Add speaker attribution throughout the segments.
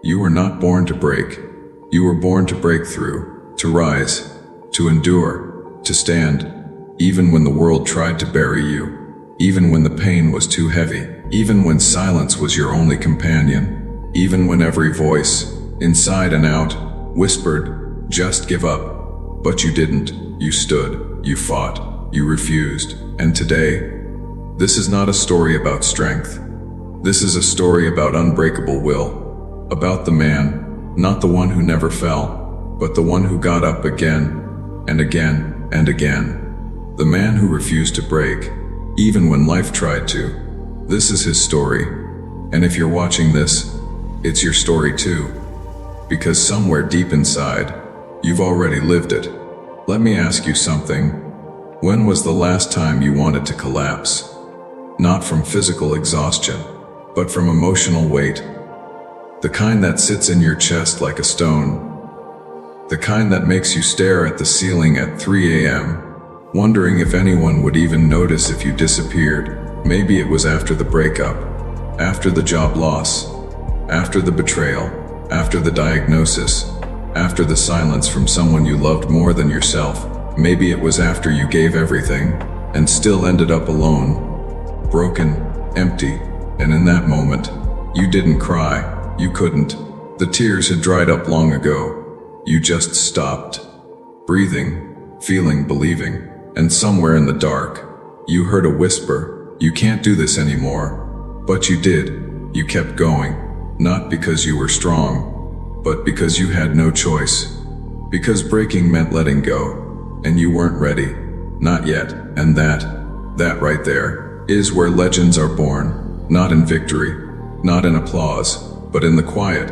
Speaker 1: You were not born to break. You were born to break through, to rise, to endure, to stand, even when the world tried to bury you, even when the pain was too heavy, even when silence was your only companion, even when every voice, inside and out, whispered, "Just give up." But you didn't. You stood, you fought, you refused. And today, this is not a story about strength. This is a story about unbreakable will, about the man, not the one who never fell, but the one who got up again, and again, and again. The man who refused to break, even when life tried to. This is his story. And if you're watching this, it's your story too. Because somewhere deep inside, you've already lived it. Let me ask you something. When was the last time you wanted to collapse? Not from physical exhaustion, but from emotional weight. The kind that sits in your chest like a stone. The kind that makes you stare at the ceiling at 3 a.m., wondering if anyone would even notice if you disappeared. Maybe it was after the breakup, after the job loss, after the betrayal, after the diagnosis, after the silence from someone you loved more than yourself. Maybe it was after you gave everything and still ended up alone, broken, empty, and in that moment, you didn't cry, you couldn't. The tears had dried up long ago. You just stopped, breathing, feeling, believing, and somewhere in the dark, you heard a whisper, "You can't do this anymore." But you did. You kept going, not because you were strong, but because you had no choice. Because breaking meant letting go, and you weren't ready. Not yet. And that right there, is where legends are born. Not in victory, not in applause, but in the quiet,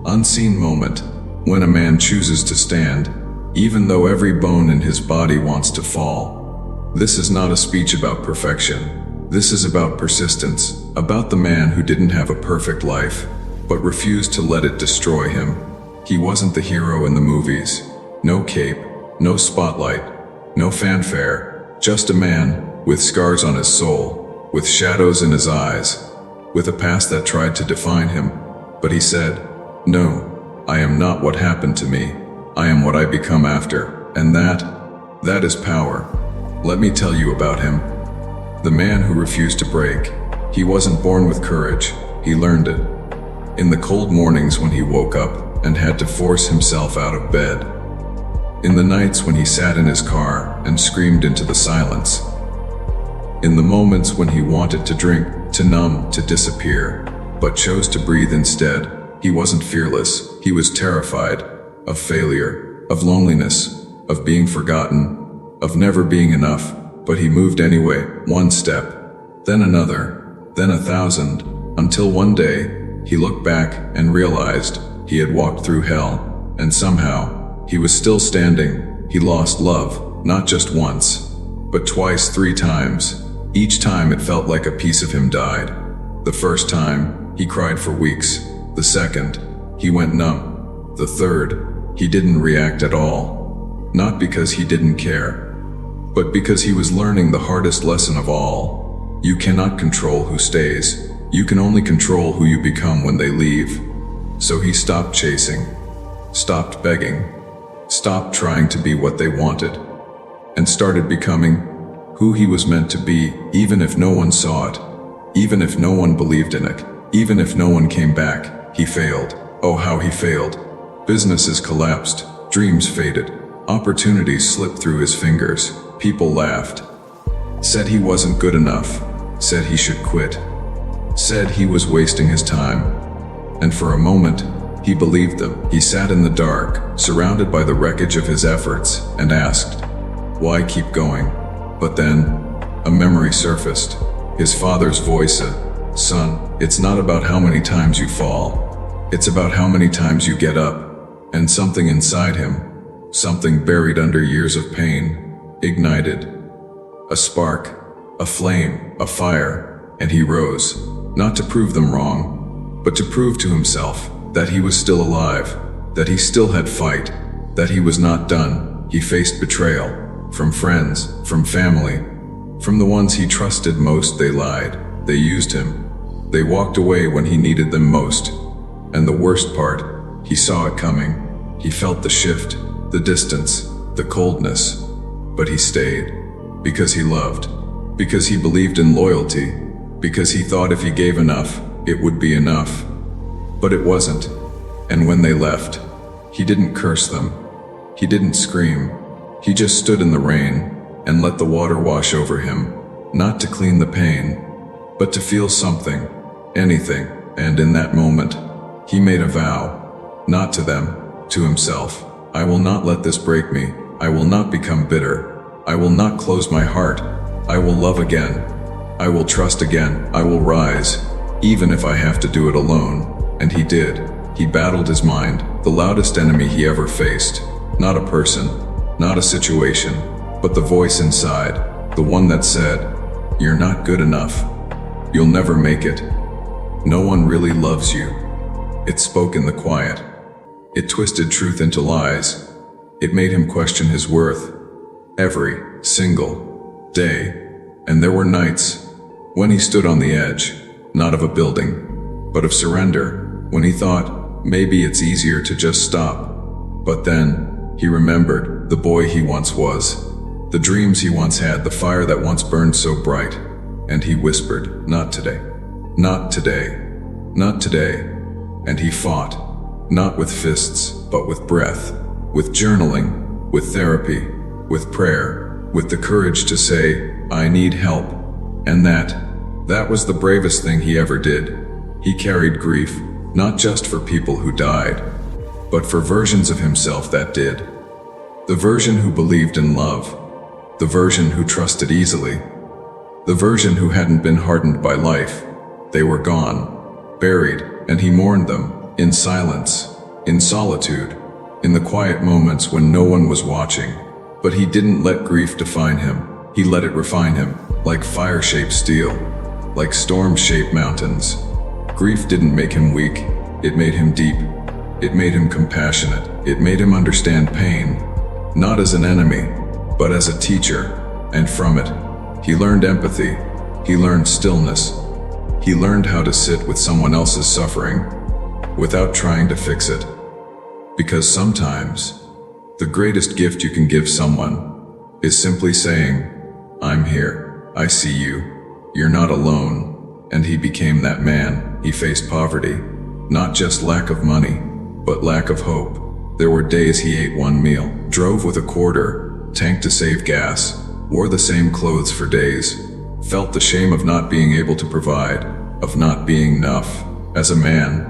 Speaker 1: unseen moment, when a man chooses to stand, even though every bone in his body wants to fall. This is not a speech about perfection. This is about persistence, about the man who didn't have a perfect life, but refused to let it destroy him. He wasn't the hero in the movies. No cape, no spotlight, no fanfare, just a man with scars on his soul, with shadows in his eyes, with a past that tried to define him. But he said, "No, I am not what happened to me. I am what I become after." And that is power. Let me tell you about him. The man who refused to break. He wasn't born with courage. He learned it. In the cold mornings when he woke up and had to force himself out of bed. In the nights when he sat in his car and screamed into the silence. In the moments when he wanted to drink, to numb, to disappear, but chose to breathe instead. He wasn't fearless. He was terrified of failure, of loneliness, of being forgotten, of never being enough. But he moved anyway, one step, then another, then 1,000, until one day, he looked back and realized he had walked through hell, and somehow, he was still standing. He lost love, not just once, but twice, 3 times. Each time it felt like a piece of him died. The first time, he cried for weeks. The second, he went numb. The third, he didn't react at all. Not because he didn't care, but because he was learning the hardest lesson of all. You cannot control who stays. You can only control who you become when they leave. So he stopped chasing, stopped begging, stopped trying to be what they wanted, and started becoming who he was meant to be, even if no one saw it, even if no one believed in it, even if no one came back. He failed. Oh, how he failed. Businesses collapsed, dreams faded, opportunities slipped through his fingers. People laughed, said he wasn't good enough, said he should quit, said he was wasting his time. And for a moment, he believed them. He sat in the dark, surrounded by the wreckage of his efforts, and asked, why keep going? But then, a memory surfaced. His father's voice said, "Son, it's not about how many times you fall. It's about how many times you get up." And something inside him, something buried under years of pain, ignited. A spark, a flame, a fire, and he rose, not to prove them wrong, but to prove to himself that he was still alive, that he still had fight, that he was not done. He faced betrayal, from friends, from family, from the ones he trusted most. They lied, they used him, they walked away when he needed them most. And the worst part, he saw it coming. He felt the shift, the distance, the coldness. But he stayed. Because he loved. Because he believed in loyalty. Because he thought if he gave enough, it would be enough. But it wasn't. And when they left, he didn't curse them. He didn't scream. He just stood in the rain and let the water wash over him, not to clean the pain, but to feel something, anything. And in that moment, he made a vow, not to them, to himself. I will not let this break me. I will not become bitter. I will not close my heart. I will love again. I will trust again. I will rise, even if I have to do it alone. And he did. He battled his mind, the loudest enemy he ever faced. Not a person, not a situation, but the voice inside, the one that said, "You're not good enough. You'll never make it. No one really loves you." It spoke in the quiet. It twisted truth into lies. It made him question his worth every single day. And there were nights when he stood on the edge, not of a building, but of surrender, when he thought, maybe it's easier to just stop. But then, he remembered the boy he once was, the dreams he once had, the fire that once burned so bright. And he whispered, "Not today. Not today. Not today." And he fought, not with fists, but with breath, with journaling, with therapy, with prayer, with the courage to say, "I need help." And that was the bravest thing he ever did. He carried grief, not just for people who died, but for versions of himself that did. The version who believed in love, the version who trusted easily, the version who hadn't been hardened by life. They were gone, buried, and he mourned them, in silence, in solitude, in the quiet moments when no one was watching. But he didn't let grief define him. He let it refine him, like fire-shaped steel, like storm-shaped mountains. Grief didn't make him weak, it made him deep. It made him compassionate. It made him understand pain, not as an enemy, but as a teacher. And from it, he learned empathy. He learned stillness. He learned how to sit with someone else's suffering without trying to fix it. Because sometimes, the greatest gift you can give someone is simply saying, "I'm here. I see you. You're not alone." And he became that man. He faced poverty, not just lack of money, but lack of hope. There were days he ate one meal, drove with a quarter, tanked to save gas, wore the same clothes for days, felt the shame of not being able to provide, of not being enough as a man.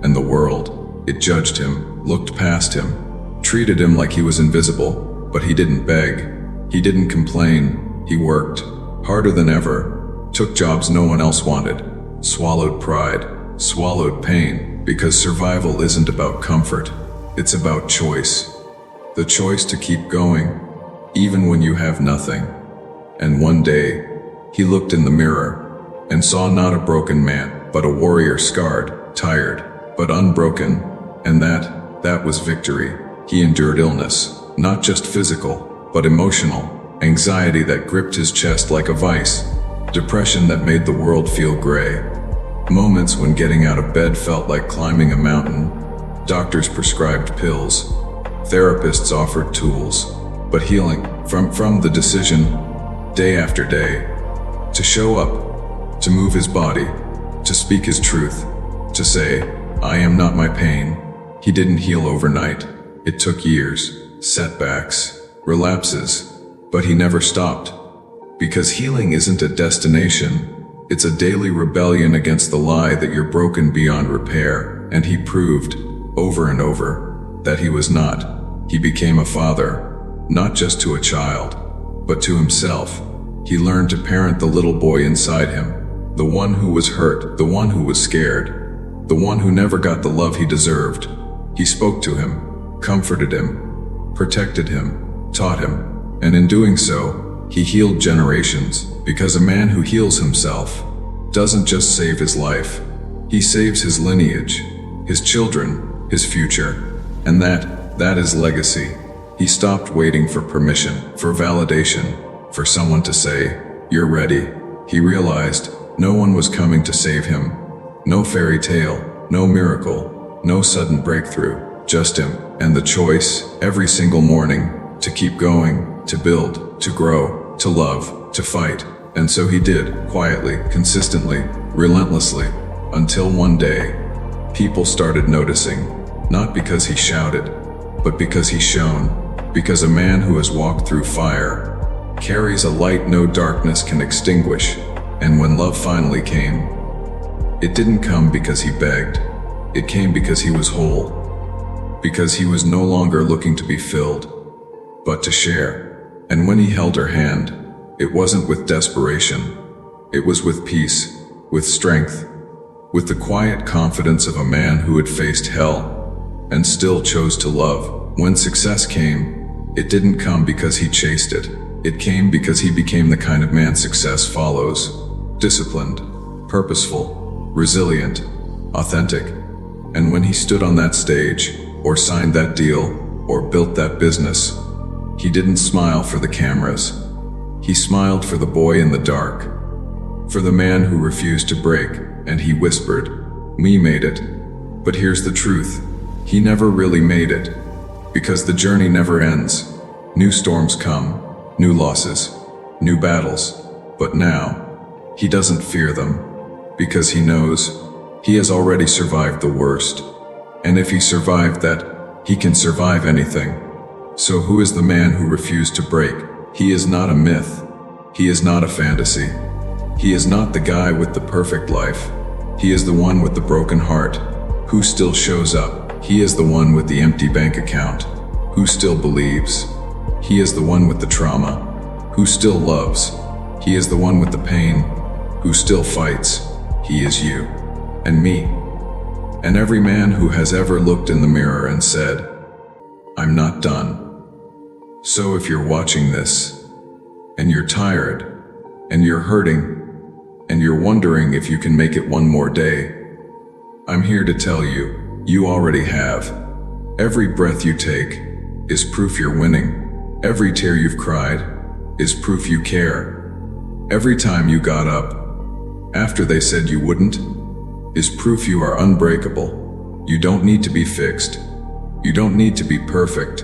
Speaker 1: And the world, it judged him, looked past him, treated him like he was invisible. But he didn't beg. He didn't complain. He worked harder than ever, took jobs no one else wanted, swallowed pride, swallowed pain, because survival isn't about comfort. It's about choice. The choice to keep going, even when you have nothing. And one day, he looked in the mirror and saw not a broken man, but a warrior, scarred, tired, but unbroken. And that was victory. He endured illness, not just physical, but emotional, anxiety that gripped his chest like a vice, depression that made the world feel gray, moments when getting out of bed felt like climbing a mountain. Doctors prescribed pills, therapists offered tools, but healing from the decision, day after day, to show up, to move his body, to speak his truth, to say, "I am not my pain." He didn't heal overnight. It took years, setbacks, relapses, but he never stopped. Because healing isn't a destination, it's a daily rebellion against the lie that you're broken beyond repair. And he proved, over and over, that he was not. He became a father, not just to a child, but to himself. He learned to parent the little boy inside him, the one who was hurt, the one who was scared, the one who never got the love he deserved. He spoke to him, comforted him, protected him, taught him, and in doing so, he healed generations. Because a man who heals himself doesn't just save his life, he saves his lineage, his children, his future. And that is legacy. He stopped waiting for permission, for validation, for someone to say, "You're ready." He realized no one was coming to save him. No fairy tale, no miracle, No sudden breakthrough, just him, and the choice, every single morning, to keep going, to build, to grow, to love, to fight. And so he did, quietly, consistently, relentlessly, until one day, people started noticing, not because he shouted, but because he shone, because a man who has walked through fire carries a light no darkness can extinguish. And when love finally came, it didn't come because he begged, it came because he was whole, because he was no longer looking to be filled, but to share. And when he held her hand, it wasn't with desperation, it was with peace, with strength, with the quiet confidence of a man who had faced hell and still chose to love. When success came, it didn't come because he chased it. It came because he became the kind of man success follows: disciplined, purposeful, resilient, authentic. And when he stood on that stage, or signed that deal, or built that business, he didn't smile for the cameras. He smiled for the boy in the dark, for the man who refused to break, and he whispered, "We made it." But here's the truth: he never really made it, because the journey never ends. New storms come, new losses, new battles, but now, he doesn't fear them, because he knows he has already survived the worst. And if he survived that, he can survive anything. So who is the man who refused to break? He is not a myth. He is not a fantasy. He is not the guy with the perfect life. He is the one with the broken heart, who still shows up. He is the one with the empty bank account, who still believes. He is the one with the trauma, who still loves. He is the one with the pain, who still fights. He is you, and me, and every man who has ever looked in the mirror and said, "I'm not done." So if you're watching this, and you're tired, and you're hurting, and you're wondering if you can make it one more day, I'm here to tell you, you already have. Every breath you take is proof you're winning. Every tear you've cried is proof you care. Every time you got up, after they said you wouldn't, is proof you are unbreakable. You don't need to be fixed. You don't need to be perfect.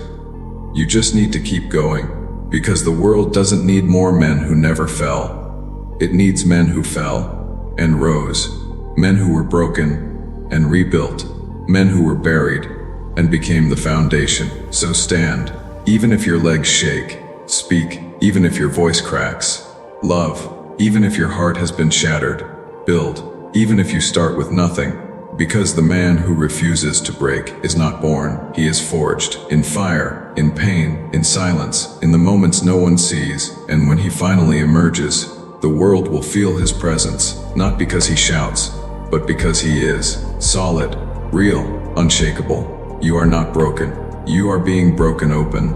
Speaker 1: You just need to keep going, because the world doesn't need more men who never fell. It needs men who fell and rose, men who were broken and rebuilt, men who were buried and became the foundation. So stand, even if your legs shake. Speak, even if your voice cracks. Love, even if your heart has been shattered. Build, even if you start with nothing. Because the man who refuses to break is not born, he is forged. In fire, in pain, in silence, in the moments no one sees. And when he finally emerges, the world will feel his presence, not because he shouts, but because he is solid, real, unshakable. You are not broken. You are being broken open,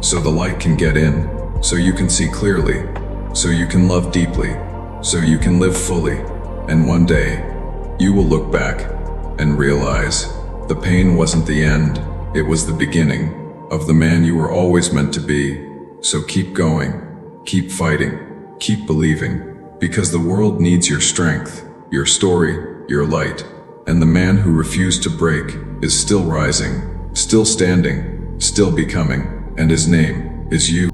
Speaker 1: so the light can get in, so you can see clearly, so you can love deeply, so you can live fully. And one day, you will look back and realize the pain wasn't the end, it was the beginning of the man you were always meant to be. So keep going, keep fighting, keep believing, because the world needs your strength, your story, your light. And the man who refused to break is still rising, still standing, still becoming, and his name is you.